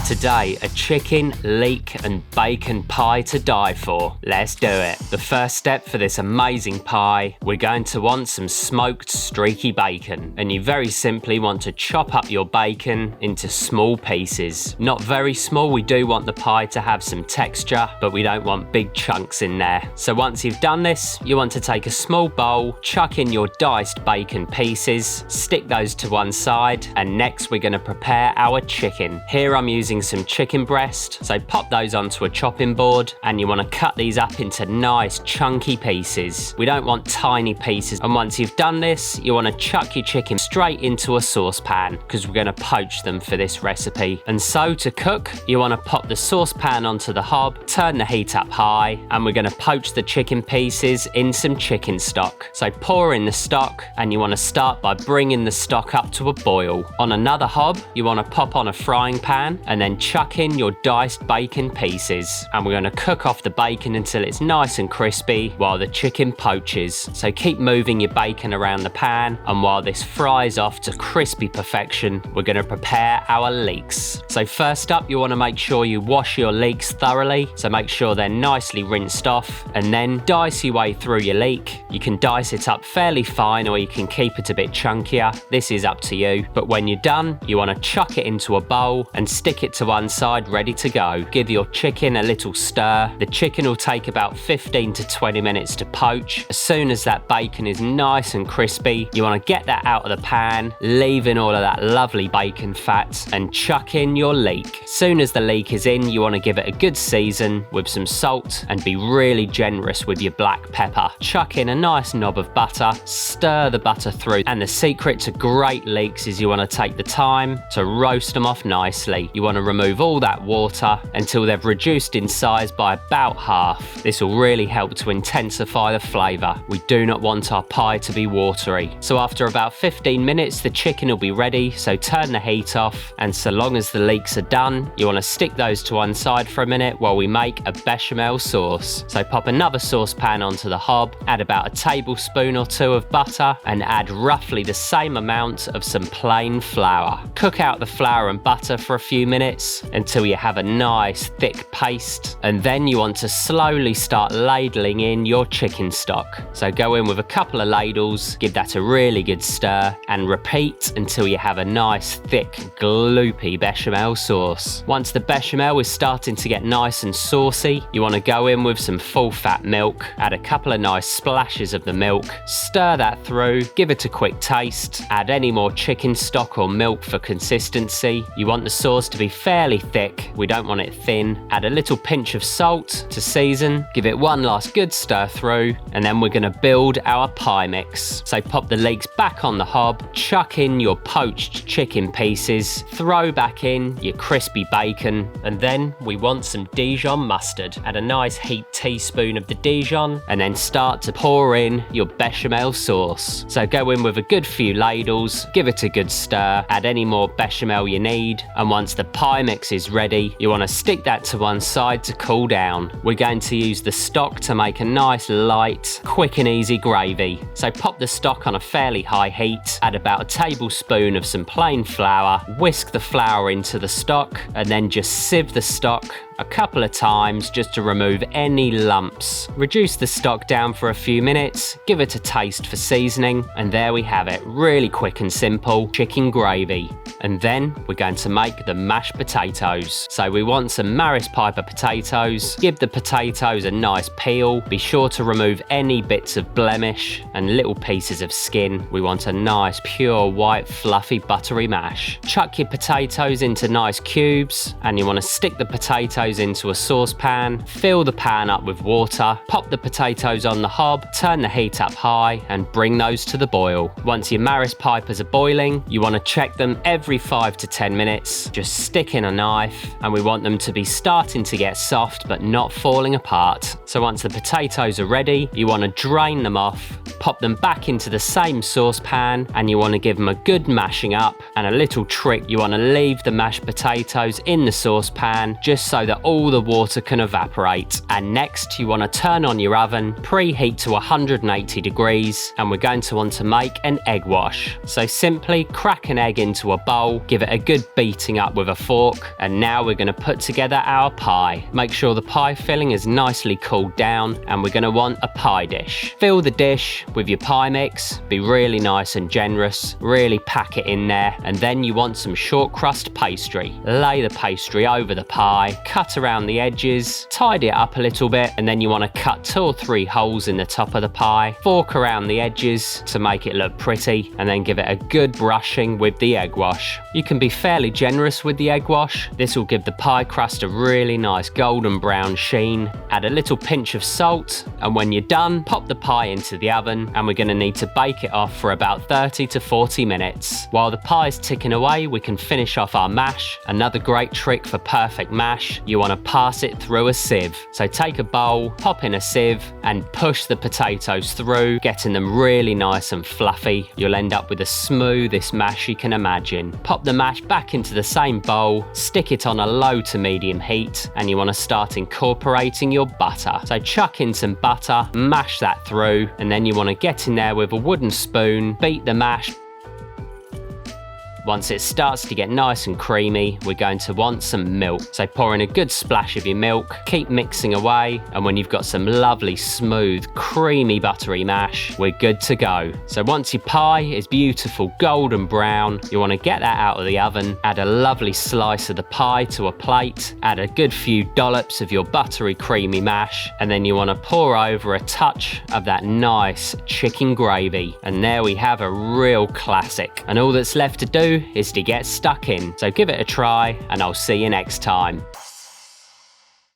Today, a chicken, leek and bacon pie to die for. Let's do it. The first step for this amazing pie, we're going to want some smoked streaky bacon. And you very simply want to chop up your bacon into small pieces. Not very small, we do want the pie to have some texture, but we don't want big chunks in there. So once you've done this, you want to take a small bowl, chuck in your diced bacon pieces, stick those to one side, and next we're going to prepare our chicken. Here I'm using some chicken breast, so pop those onto a chopping board, and you want to cut these up into nice chunky pieces. We don't want tiny pieces, and once you've done this, you want to chuck your chicken straight into a saucepan because we're going to poach them for this recipe. And so to cook, you want to pop the saucepan onto the hob, turn the heat up high, and we're going to poach the chicken pieces in some chicken stock. So pour in the stock, and you want to start by bringing the stock up to a boil. On another hob, you want to pop on a frying pan and then chuck in your diced bacon pieces. And we're going to cook off the bacon until it's nice and crispy while the chicken poaches. So keep moving your bacon around the pan, and while this fries off to crispy perfection, we're going to prepare our leeks. So first up, you want to make sure you wash your leeks thoroughly. So make sure they're nicely rinsed off, and then dice your way through your leek. You can dice it up fairly fine, or you can keep it a bit chunkier. This is up to you. But when you're done, you want to chuck it into a bowl and stick it to one side ready to go. Give your chicken a little stir. The chicken will take about 15 to 20 minutes to poach. As soon as that bacon is nice and crispy, you want to get that out of the pan, leaving all of that lovely bacon fat, and chuck in your leek. As soon as the leek is in, you want to give it a good season with some salt and be really generous with your black pepper. Chuck in a nice knob of butter, stir the butter through, and the secret to great leeks is you want to take the time to roast them off nicely. You want to remove all that water until they've reduced in size by about half. This will really help to intensify the flavour. We do not want our pie to be watery. So after about 15 minutes, the chicken will be ready, so turn the heat off, and so long as the leeks are done, you want to stick those to one side for a minute while we make a bechamel sauce. So pop another saucepan onto the hob, add about a tablespoon or two of butter, and add roughly the same amount of some plain flour. Cook out the flour and butter for a few minutes until you have a nice thick paste, and then you want to slowly start ladling in your chicken stock. So go in with a couple of ladles, give that a really good stir, and repeat until you have a nice thick gloopy bechamel sauce. Once the bechamel is starting to get nice and saucy, you want to go in with some full fat milk, add a couple of nice splashes of the milk, stir that through, give it a quick taste, add any more chicken stock or milk for consistency. You want the sauce to be fairly thick, we don't want it thin. Add a little pinch of salt to season, give it one last good stir through, and then we're going to build our pie mix. So pop the leeks back on the hob, chuck in your poached chicken pieces, throw back in your crispy bacon, and then we want some Dijon mustard. Add a nice heaped teaspoon of the Dijon, and then start to pour in your bechamel sauce. So go in with a good few ladles, give it a good stir, add any more bechamel you need, and once the pie mix is ready, you want to stick that to one side to cool down. We're going to use the stock to make a nice light, quick and easy gravy. So pop the stock on a fairly high heat, add about a tablespoon of some plain flour, whisk the flour into the stock, and then just sieve the stock a couple of times just to remove any lumps. Reduce the stock down for a few minutes, give it a taste for seasoning, and there we have it. Really quick and simple chicken gravy. And then we're going to make the mashed potatoes. So we want some Maris Piper potatoes. Give the potatoes a nice peel. Be sure to remove any bits of blemish and little pieces of skin. We want a nice pure white fluffy buttery mash. Chuck your potatoes into nice cubes, and you want to stick the potatoes into a saucepan, fill the pan up with water, pop the potatoes on the hob, turn the heat up high, and bring those to the boil. Once your Maris Pipers are boiling, you want to check them every 5 to 10 minutes. Just stick in a knife, and we want them to be starting to get soft but not falling apart. So once the potatoes are ready, you want to drain them off, pop them back into the same saucepan, and you want to give them a good mashing up. And a little trick, you want to leave the mashed potatoes potatoes in the saucepan just so that all the water can evaporate. And next you want to turn on your oven, preheat to 180 degrees, and we're going to want to make an egg wash. So simply crack an egg into a bowl, give it a good beating up with a fork, and now we're going to put together our pie. Make sure the pie filling is nicely cooled down, and we're going to want a pie dish. Fill the dish with your pie mix, be really nice and generous, really pack it in there, and then you want some short crust pastry. Lay the pastry over the pie, cut around the edges, tidy it up a little bit, and then you want to cut 2 or 3 holes in the top of the pie, fork around the edges to make it look pretty, and then give it a good brushing with the egg wash. You can be fairly generous with the egg wash. This will give the pie crust a really nice golden brown sheen. Add a little pinch of salt, and when you're done, pop the pie into the oven, and we're going to need to bake it off for about 30 to 40 minutes. While the pie's ticking away, we can finish off our mash. Another great trick for perfect mash, you want to pass it through a sieve. So take a bowl, pop in a sieve, and push the potatoes through, getting them really nice and fluffy. You'll end up with the smoothest mash you can imagine. Pop the mash back into the same bowl, stick it on a low to medium heat, and you want to start incorporating your butter. So chuck in some butter, mash that through, and then you want to get in there with a wooden spoon, beat the mash. Once it starts to get nice and creamy, we're going to want some milk. So pour in a good splash of your milk, keep mixing away, and when you've got some lovely, smooth, creamy, buttery mash, we're good to go. So once your pie is beautiful golden brown, you want to get that out of the oven, add a lovely slice of the pie to a plate, add a good few dollops of your buttery, creamy mash, and then you want to pour over a touch of that nice chicken gravy. And there we have a real classic. And all that's left to do is to get stuck in. So give it a try, and I'll see you next time.